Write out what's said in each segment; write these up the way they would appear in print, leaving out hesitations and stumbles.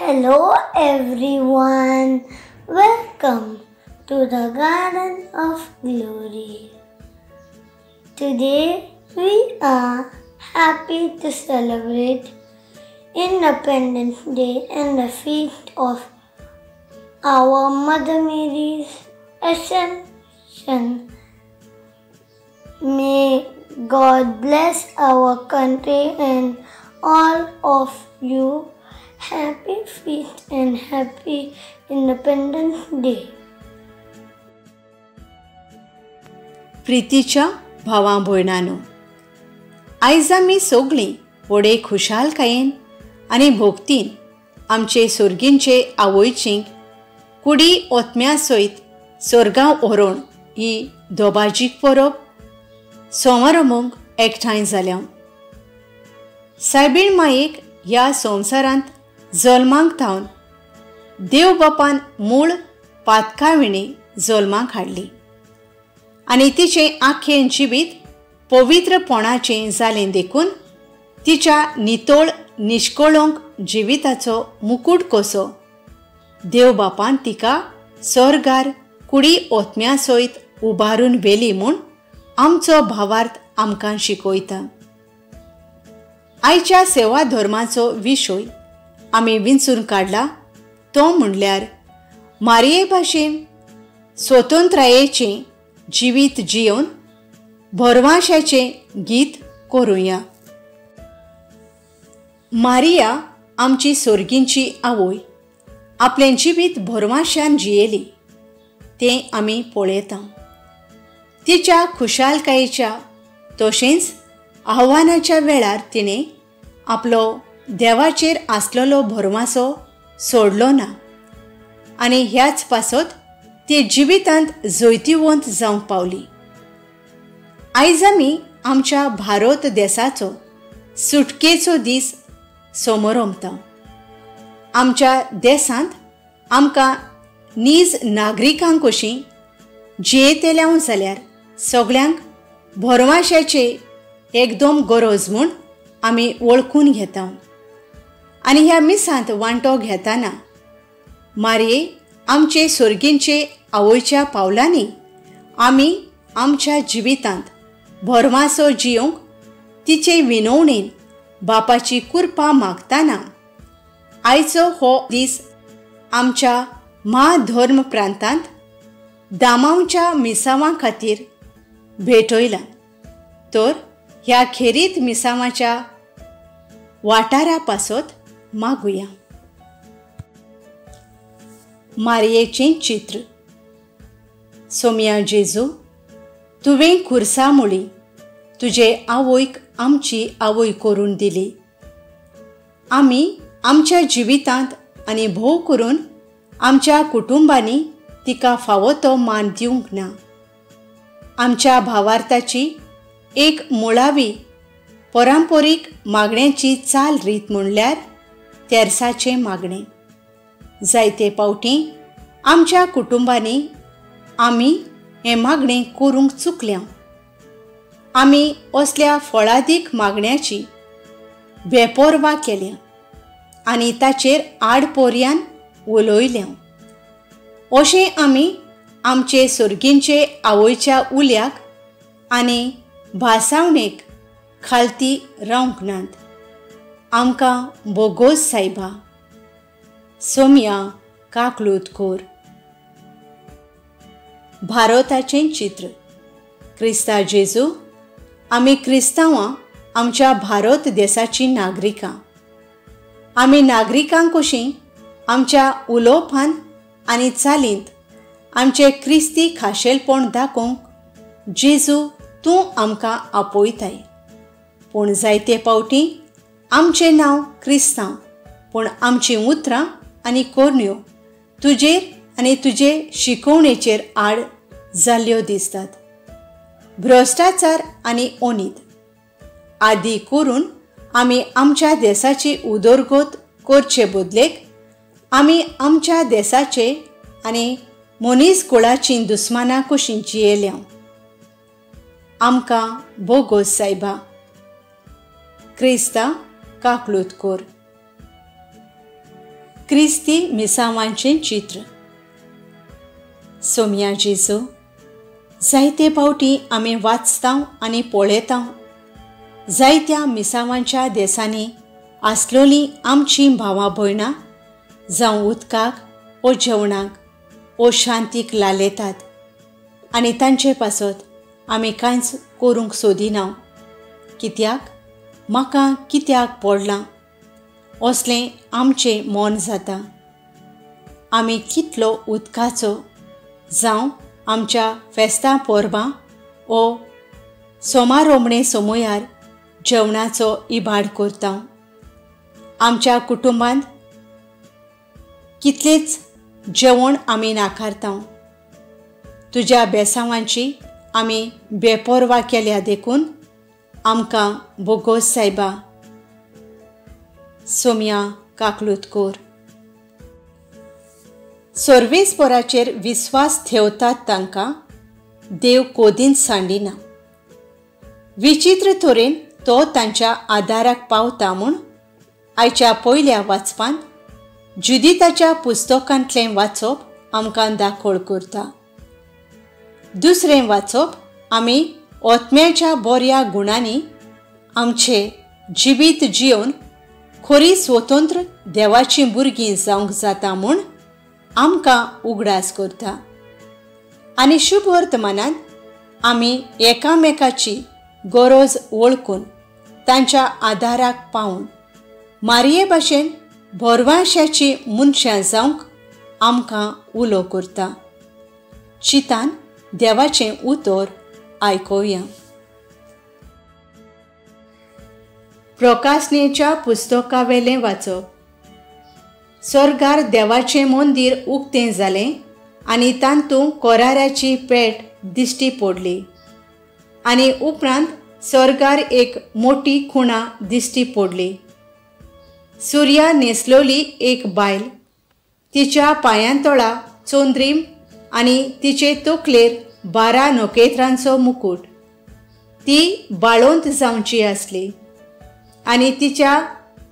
Hello everyone, welcome to the Garden of Glory. Today we are happy to celebrate Independence Day and the feast of our Mother Mary's Ascension. May God bless our country and all of you. Happy feast and happy Independence Day. प्रितीच्या भावां भयणांनो, आयज आमी सगळीं व्हडे खुशालकायेन आनी भोगतीन आमचे सोर्गींचे आवयचीं कुडी ओतम्या सयत सोर्गांव व्हरोन ही दोबाजीक परब समारंभांक एकठांय जाल्या. सायबीण मायेक ह्या संवसारांत जल्मांक थावन देव बापान मूळ पातकाविणी जल्मांक हाडली आनी तिचें आख्खें जिवीत पवित्रपणाचें जालें देखून तिच्या नितोळ निश्कळोंक जिविताचो मुकूट कसो देव बापान तिका स्वर्गार कुडी ओतम्या सयत उबारून व्हेली म्हूण आमचो भावार्थ आमकां शिकयता. आयच्या सेवा धर्माचो विशय आमी विंचून काडला तो म्हणल्यार मारये भाशेन स्वतंत्रायेचें जिवीत जियोवन भरवशाचें गीत करुया. मारिया आमची सोर्गींची आवय आपलें जिवीत भरवशान जियेली तें आमी पळयता. तिच्या खुशालकायेच्या तशेंच आव्हानाच्या वेळार तिणें आपलो देवाचेर आसलेलो भरवंसो सोडलो ना आनी ह्याच पासत ती जिवितांत जैतिवंत जावंक पावली. आयज आमी आमच्या भारत देशाचो सुटकेचो दीस समारंभता. आमच्या देशांत आमकां नीज नागरिकांक कशीं जियेतल्या जाल्यार सगळ्यांक भरवशाची एकदम गरज म्हूण आमी वळखून घेता. आनी ह्या मिसांत वांटो घेतना मारये आमचे सोर्गींचे आवयच्या पावलांनी आमी आमच्या जिवितांत भरवंसो जियोंक तिचे विनवणेन बापाची कृपा मागतना आयचो हो दीस आमच्या महाधर्म प्रांतांत दामांच्या मिसावां खातीर भेटयला. तर ह्या खेरीत मिसावांच्या वाठारा पासत मागुया. मारयेचें चित्र. सोम्या जेजू, तुवें खुर्सा मुळी तुजे आवयक आमची आवय करून दिली. आमी आमच्या जिवितांत आनी भोव करून आमच्या कुटुंबांनी तिका फावो तो मान दिवंक ना. आमच्या भावार्थाची एक मुळावी परंपरीक मागण्यांची चाल रीत म्हणल्यार तेरसाचें मागणें. जायते पावटी आमच्या कुटुंबांनी आमी हें मागणें करूंक चुकल्या. आमी असल्या फळादीक मागण्याची बेपर्वा केल्या आनी ताचेर आडपोरयान उलयल्या. अशें आमी आमचे सोर्गींचे आवयच्या उल्याक आनी भासावणेक खालती रावंक नात. आमकां बोगोस सायबा. सोम्या काकलूतकोर. भारताचें चित्र. क्रिस्ता जेजू, आमी क्रिस्तांवां आमच्या भारत देशाची नागरिकां. आमी नागरिकांक कशीं आमच्या उलोवपांत आनी चालींत आमचें क्रिस्ती खाशेलपण दाखोवंक जेजू तूं आमकां आपयताय. पूण जायते पावटी आमचें नांव क्रिस्तांव पूण आमचीं उतरां आनी कोर्ण्यो तुजेर आनी तुजे शिकवणेचेर आड जाल्ल्यो दिसतात. भ्रश्टाचार आनी ओनीत. आदी करून आमी आमच्या देशाची उदरगत करचे बदलेक आमी आमच्या देशाचे आनी मनीसकुळाचीं दुस्मानां कशीं जियेल्या. आमकां बोगोस सायबा. क्रिस्ता काकलूतकोर. क्रिस्ती मिसावांचें चित्र. सोम्या जेजू, जायते फावटी आमी वाचता आनी पळयता जायत्या मिसावांच्या देसांनी आसलोलीं आमचीं भावां भयणां जावं उदकाक ओ जेवणाक ओ शांतीक लालयतात आनी तांचे पासत आमी कांयच करूंक सोदिना. कित्याक म्हाका कित्याक पडलां असलें आमचें मन जाता. आमी कितलो उदकाचो जावं आमच्या फेस्तां परबां ओ सोमारोमणे समयार जेवणाचो इबाड करता. आमच्या कुटुंबांत कितलेच जेवण आमी नाकारता. तुज्या बेसांवांची आमी बेपरवा केल्या देखून आमकां बोगोस सायबा. सोम्या काकलुतकोर. सर्वेस्पराचेर विस्वास ठेवतात तांकां देव कोदींच सांडिना. विचित्र तरेन तो तांच्या आदाराक पावता म्हूण आयच्या पयल्या वाचपांत जुदिताच्या पुस्तकांतलें वाचप आमकां दाखोळ करता. दुसरें वाचप आमी ओतम्याच्या बऱ्या गुणांनी आमचें जिवीत जिवन खरी स्वतंत्र देवाचीं भुरगीं जावंक जाता म्हूण आमकां उगडास करता. आनी शुभ वर्तमानांत आमी एकामेकाची गरज वळखून तांच्या आदाराक पावून मारये भाशेन भरवशाची मनशां जावंक आमकां उलो करता. चितान देवाचें उतर आयकोया. प्रकाशनेच्या पुस्तकावेलें वाचप. स्वर्गार देवाचें मंदीर उक्तें जालें आनी तांतूं कोराऱ्याची पेट दिश्टी पडली. आनी उपरांत स्वर्गार एक मोटी खुणा दिश्टी पडली. सुर्या न्हेसलोली एक बायल, तिच्या पांयांतळा चोंद्रीम आनी तिचे तकलेर 12 नोखेत्रांचो मुकुट. ती बाळोंत जावची आसली आनी तिच्या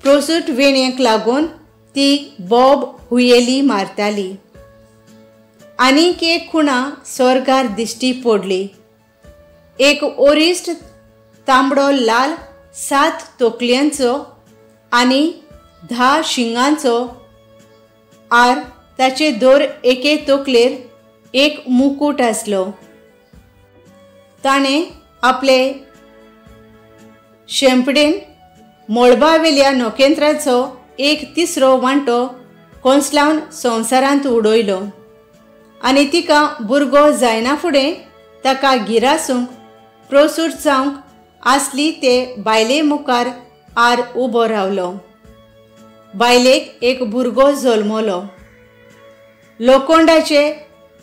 प्रसूट वेणयेक लागून ती बोब हुयेली मारताली. आनीक एक खुणा स्वर्गार दिश्टी पडली. एक ओरिश्ट तांबडो लाल 7 तोकल्यांचो आनी 10 शिंगांचो आर ताचे दर एके तकलेर एक मुकुट आसलो. ताणें आपले शेंपडेन मळबावेल्या नोखेत्रांचो एक तिसरो वांटो कोंसलावन संवसारांत उडयलो. आनी तिका भुरगो जायना फुडें ताका गिरासूंक प्रसूट जावंक आसली ते बायले मुखार आर उबो रावलो. बायलेक एक भुरगो जल्मलो. लोखंडाचे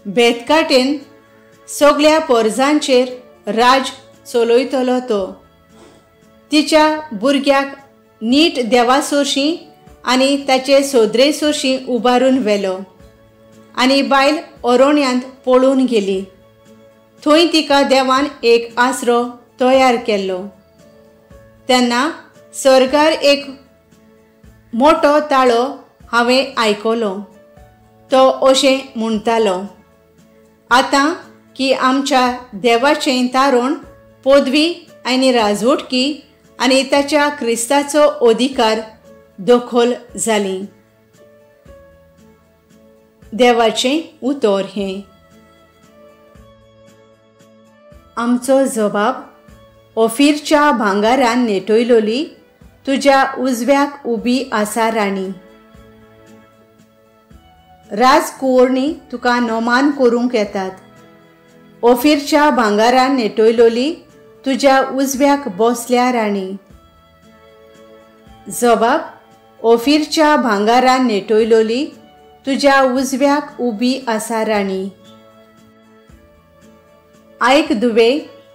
बेतकाटेन सगळ्या पर्जांचेर राज चलयतलो तो. तिच्या भुरग्याक नीट देवासोरशीं आनी ताचे सोदरेसोरशीं उबारून व्हेलो. आनी बायल अरोण्यांत पळून गेली. थंय तिका देवान एक आसरो तयार केल्लो. तेन्ना स्वर्गार एक मोठो ताळो हांवें आयकलो. तो अशें म्हणटालो, आतां की आमच्या देवाचें तारण, पदवी आनी राजवटकी आनी ताच्या क्रिस्ताचो अधिकार दखल जाली. देवाचें उतर हें. आमचो जबाब. ऑफिरच्या भांगारान नेटयलोली तुज्या उजव्याक उबी आसा राणी. राजकुंवरणी तुका नोमान करूंक येतात. ऑफिरच्या भांगारान नेटयलोली तुज्या उजव्याक बसल्या राणी. जबाब. ऑफिरच्या भांगारान नेटयलोली तुज्या उजव्याक उबी आसा राणी. आयक दुवे,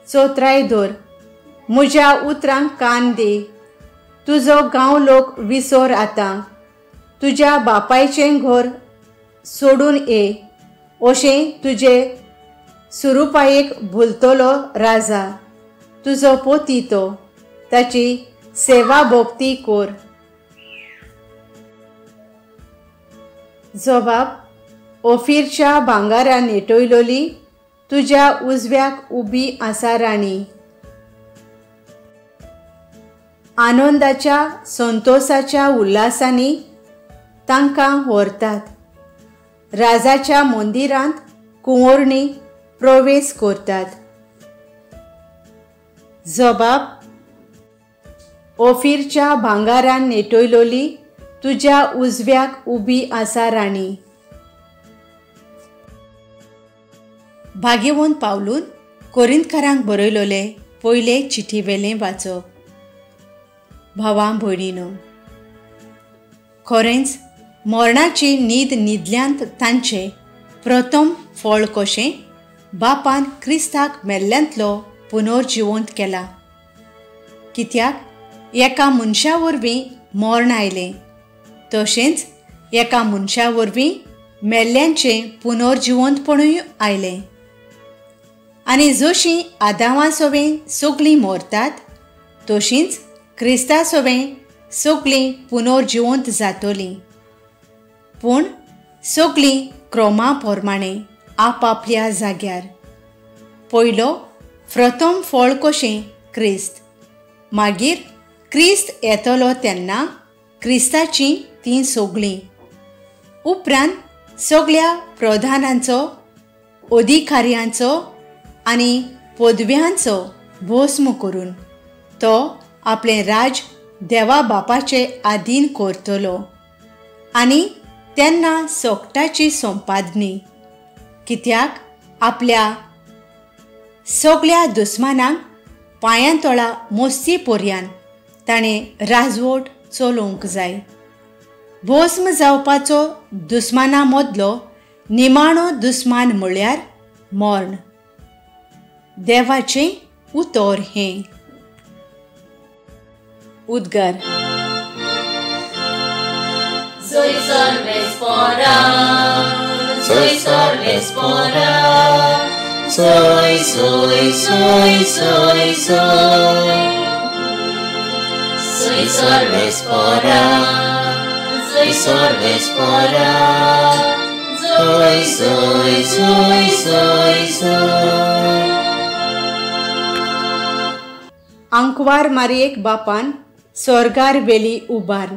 चोत्राय धर, म्हज्या उतरांक कान दे. तुजो गांव लोक विसर आतां. तुज्या बापायचें घर सोडून ये. अशें तुजे सुरूपायेक भुलतलो राजा. तुजो पोती तो, ताची सेवा भोक्ती कर. जबाब ओफीरच्या भांगारान नेटोयलोली तुज्या उजव्याक उबी आसा राणी. आनंदाच्या संतोषाच्या उल्हासांनी तांकां व्हरतात. राजाच्या मंदिरांत कुंवरणी प्रवेश करतात. जबाब ओफीरच्या भांगारान नेटोयलोली तुज्या उजव्याक उबी आसा राणी. भाग्यवंत पावलून कोरिंथकारांक बरयलोले पयले चिठी वेलें वाचप. भावां भयणीनो, खरेंच मरणाची न्हीद न्हिदल्यांत तांचें प्रथम फळ कशें बापान क्रिस्ताक मेल्ल्यांतलो पुनर्जिवंत केला. कित्याक एका मनशा वरवीं मरण आयलें, तशेंच एका मनशा वरवीं मेल्ल्यांचें पुनर्जिवंतपणूय आयलें. आनी जशीं आदामा सोबें सगळीं मरतात, तशींच क्रिस्ता सोबें सगळीं पुनर्जिवंत जातलीं. पूण सगळीं क्रोमा प्रमाणें आपापल्या जाग्यार. पयलो प्रथम फळ कशें क्रिस्त, मागीर क्रिस्त येतलो तेन्ना क्रिस्ताचीं तीं सगळीं. उपरांत सगळ्या प्रधानांचो, अधिकाऱ्यांचो आनी पदव्यांचो भस्म करून तो आपलें राज देवा बापाचे आधीन करतलो. आनी तेन्ना सोगटाची संपादनी, कित्याक आपल्या सगळ्या दुस्मानांक पांयांतळा मोस्ती पर्यान ताणें राजवट चलोवंक जाय. भस्म जावपाचो दुस्माना मदलो निमाणो दुस्मान म्हळ्यार मरण. देवाचें उतर हें. उद्गार. Soy salves fora, soy salves fora, soy, soy, soy, soy, soy. Soy salves fora, soy salves fora, soy, soy, soy, soy, soy. Ankwar मारयेक बापान स्वर्गार वेली उबार.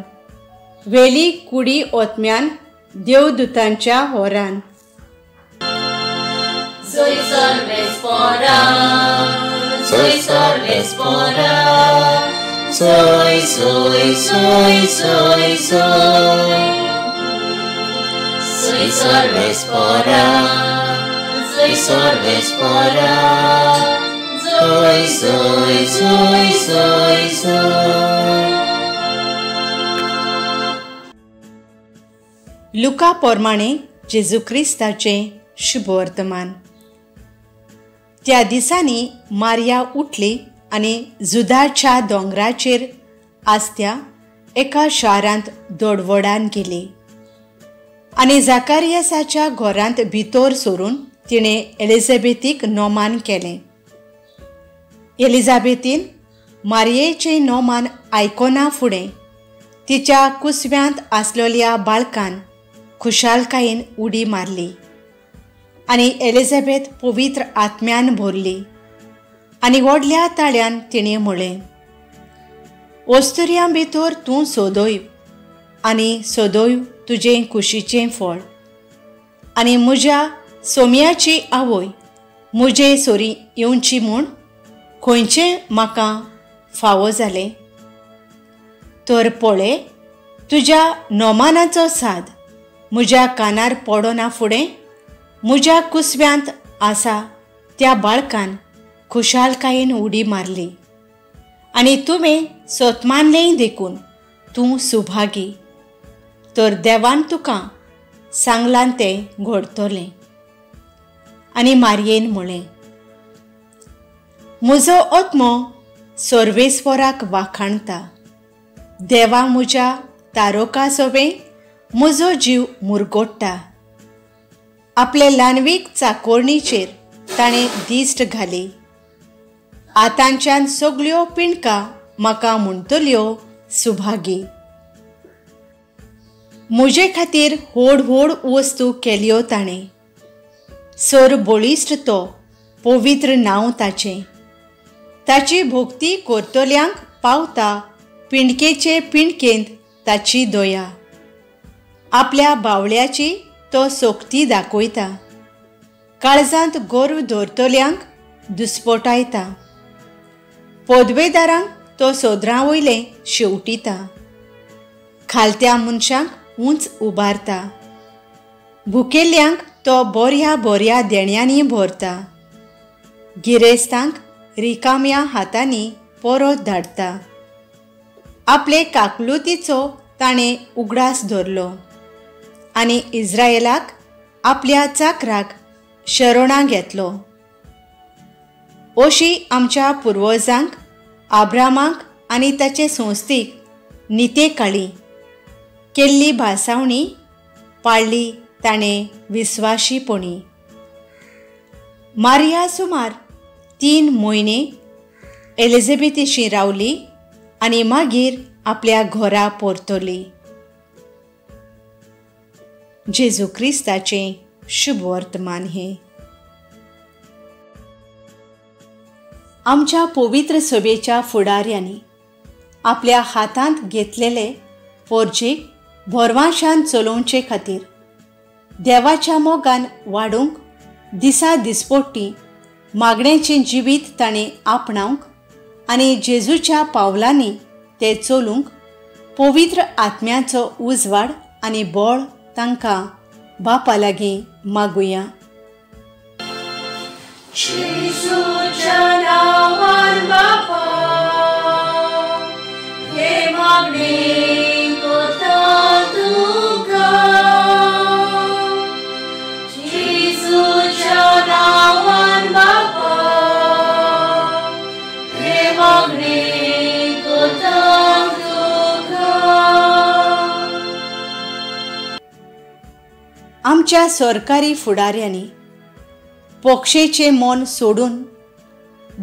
वेली कुडी ओतम्यान देवदूतांच्या होरान. Soy salves fora, soy salves fora, soy, soy, soy, soy, soy. Soy salves fora, soy salves fora, soy, soy, soy, soy, soy. लुका पोरमाणे जेजू क्रिस्ताचें शुभ वर्तमान. त्या दिसांनी मारिया उठली आनी जुदाच्या दोंगराचेर आसत्या एका शारांत दोडवडान गेली. आनी जाकारियासाच्या घरांत भितर सरून तिणें एलिझाबेथीक नोमान केलें. एलिझाबेथीन मारियेचें नोमान आयकोना फुडें तिच्या कुसव्यांत आसलेल्या बाळकान खुशालकायेन उडी मारली. आनी एलिझाबेथ पवित्र आत्म्यान भरली. आनी व्हडल्या ताळ्यान तिणें म्हळें, ओस्तुऱ्यां भितर तूं सोदोय आनी सोदोय तुजें कुशीचें फळ. आनी म्हज्या सोम्याची आवय म्हजे सोरी येवची म्हूण खंयचें म्हाका फावो जालें. तर पळय, तुज्या नोमानाचो साद म्हज्या कानार पडोना फुडें म्हज्या कुसव्यांत आसा त्या बाळकान खुशालकायेन उडी मारली. आनी तुवें सोतमानलेंय देखून तूं सुभागी. तर देवान तुका सांगलां तें घडतलें. आनी मारयेन म्हळें, म्हजो आत्मो सर्वेस्वराक वाखाणता. देवा म्हज्या तारोका सोबें म्हजो जीव मुरगोडटा. आपले ल्हानवीक चाकोरणीचेर ताणें दिश्ट घाली. आतांच्यान सगळ्यो पिणकां म्हाका म्हणटल्यो सुभागी. म्हजे खातीर व्हड व्हड वस्तू केल्यो ताणें. सर बळिश्ट तो पवित्र नांव ताचें. ताची भोक्ती करतल्यांक पावता पिणकेचे पिणकेंत ताची दया. आपल्या बावळ्याची तो सोक्ती दाखयता. काळजांत गर्व धरतल्यांक दुस्पटायता. पदवेदारांक तो सोदरां वयलें शेवटिता. खालत्या मनशांक उंच उबारता. भुकेल्ल्यांक तो बऱ्या बऱ्या देण्यांनी भरता. गिरेस्तांक रिकाम्या हातांनी परत धाडटा. आपले काकलुतीचो ताणें उगडास धरलो आनी इस्रायेलाक आपल्या चाकराक शरणा घेतलो. अशी आमच्या पुर्वजांक आब्रामाक आनी ताचे संस्थीक नितेकाळी केल्ली भासावणी पाळ्ळी ताणें विस्वाशीपणी. मारिया सुमार 3 म्हयने एलिझाबेथीशी रावली आनी मागीर आपल्या घरा परतली. जेजू क्रिस्ताचें शुभ वर्तमान हे. आमच्या पवित्र सभेच्या फुडाऱ्यांनी आपल्या हातांत घेतलेले पोरजेक भरवाशान चलोवचे खातीर देवाच्या मोगान वाडूंक दिसा दिसपट्टी मागणेचें जिवीत ताणें आपणावंक आनी जेजूच्या पावलांनी ते चलूंक पवित्र आत्म्याचो उजवाड आनी बळ तांकां बापा लागीं मागुया. जेजूच्या नांवान बापा, हे मागणी करता तुका. जेजूच्या नांवान बापा, हे मागणी करता तुका. आमच्या सरकारी फुडाऱ्यांनी पक्षेचें मन सोडून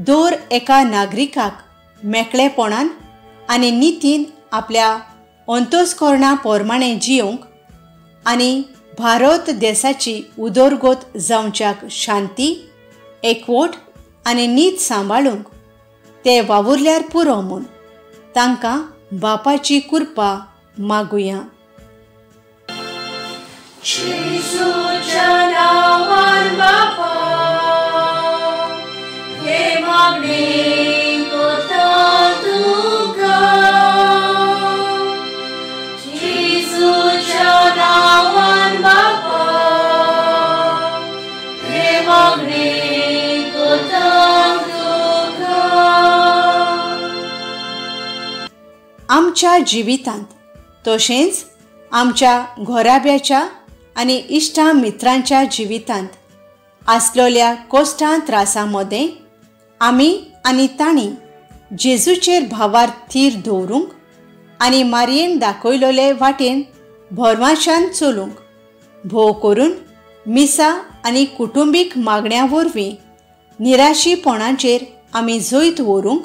दर एका नागरिकाक मेकळेपणान आनी नितीन आपल्या अंतस्करणा प्रमाणें जियोंक आनी भारत देशाची उदरगत जावच्याक शांती, एकवट आनी नीत सांबाळूंक ते वावुरल्यार पुरो म्हूण तांकां बापाची कृपा मागुया. जेजूच्या नांवान बापा, हे मागणी करता तुका. जेजूच्या नांवान बापा, हे मागणी करता तुका. आमच्या जिवितांत तशेंच आमच्या घोराब्याच्या आनी इश्टा मित्रांच्या जिवितांत आसलेल्या कोश्टां त्रासां मदें आमी आनी तांणी जेजूचेर भावार थीर दवरूंक आनी मारयेन दाखयलेले वाटेन भरवाशान चलूंक भोव करून मिसा आनी कुटुंबीक मागण्यां वरवीं निराशीपणाचेर आमी जैत व्हरूंक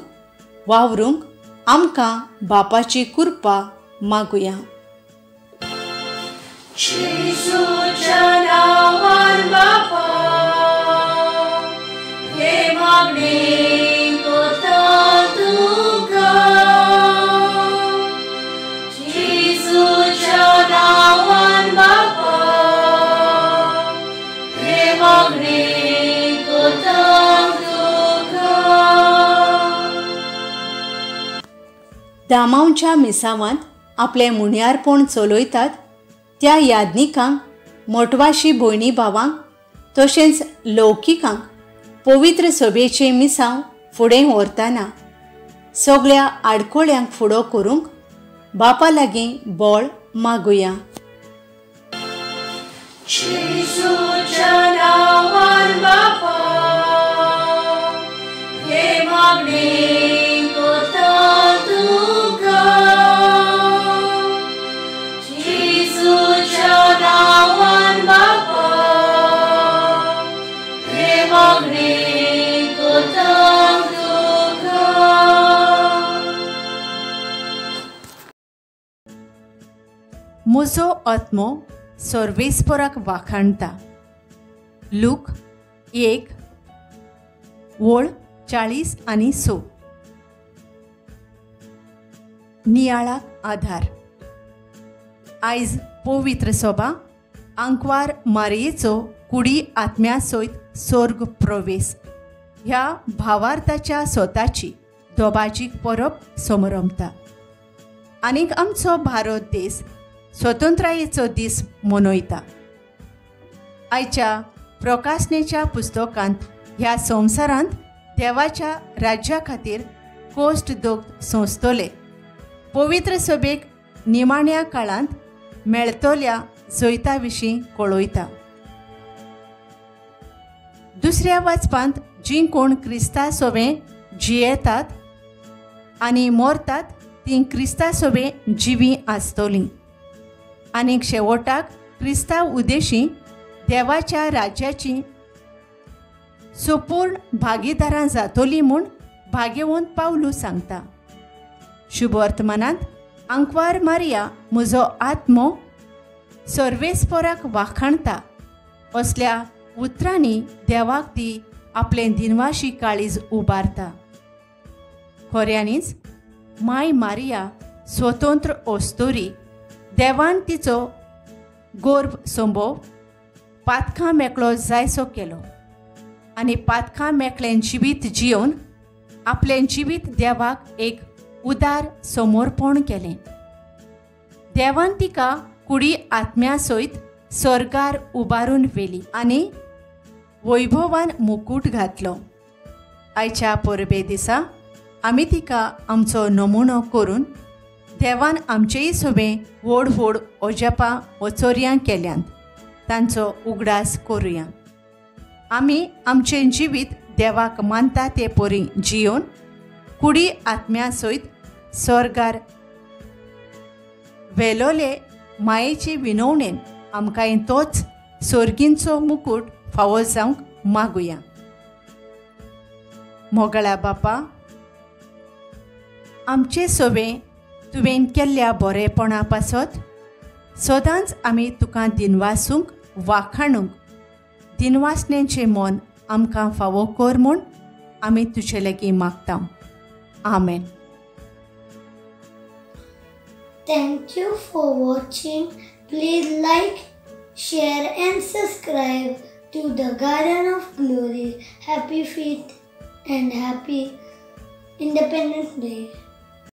वावरूंक आमकां बापाची कृपा मागुया. जेजूच्या नांवान बापा, हे मागणी करता तुका. जेजूच्या नांवान बापा, हे मागणी करता तुका. दामांच्या मिसावांत आपले मुण्यारपण चलयतात त्या याज्ञिकांक मोटवाशी भयणी भावांक तशेंच लौकिकांक पवित्र सभेचें मिसांव फुडें व्हरतना सगळ्या आडकोळ्यांक फुडो करूंक बापा लागीं बळ मागुया. जेजूच्या नांवान बापा, हे मागणी करता तुका. जेजूच्या नांवान बापा, हे मागणी करता तुका. म्हजो आत्मो सर्वेस्पराक वाखाणटा. लूक 1 वळ 40 आनी 6. नियाळाक आधार. आयज पवित्र सभा आंकवार मारयेचो कुडी आत्म्या सयत स्वर्ग प्रवेश ह्या भावार्थाच्या स्वताची दोबाजीक परब समरमता. आनीक आमचो भारत देश स्वतंत्रायेचो दीस मनयता. आयच्या प्रकाशनेच्या पुस्तकांत ह्या संवसारांत देवाच्या राज्या खातीर कोश्ट दोग संस्थोले पवित्र सभेक निमाण्या काळांत मेळतल्या जैता विशीं कळयता. दुसऱ्या वाचपांत जीं कोण क्रिस्ता सभे जियेतात आनी मरतात तीं क्रिस्ता सभे जिवी आसतलीं. आनीक शेवटाक क्रिस्तांव उद्देशी देवाच्या राज्याची संपूर्ण भागीदारां जातलीं म्हूण भाग्यवंत पावलू सांगता. शुभ वर्तमानांत आंकवार मारिया म्हजो आत्मो सर्वेस्पराक वाखाणटा असल्या उतरांनी देवाक ती आपलें दिनवाशी काळीज उबारता. खऱ्यांनीच माय मारिया स्वतंत्र ओस्तोरी देवान तिचो गोर्भ संभोव पातखां मेकळो जायसो केलो आनी पातखां मेकळें जिवीत जियोवन आपलें जिवीत देवाक एक उदार समर्पण केलें. देवान तिका कुडी आत्म्या सयत स्वर्गार उबारून व्हेली आनी वैभवान मुकूट घातलो. आयच्या परबे दिसा आमी तिका आमचो नमुनो करून देवान आमचेय सभे व्हड व्हड ओजेपां ओचोरयां केल्यांत तांचो उगडास करुया. आमी आमचें जिवीत देवाक मानता ते परी जियोवन कुडी आत्म्या सयत स्वर्गार वेलोले मायेचे विनवणेन आमकां तोच सर्गींचो मुकूट फावो जावंक मागुया. मोगळ्या बापा, आमचे सवे तुवें केल्ल्या बरेपणा पासत सदांच आमी तुका दिनवासूंक वाखाणूंक दिनवासनेचें मन आमकां फावो कर म्हूण आमी तुजे लागीं मागता. आमेन. Thank you for watching. Please like, share and subscribe to the Garden of Glory. Happy feet and happy Independence Day.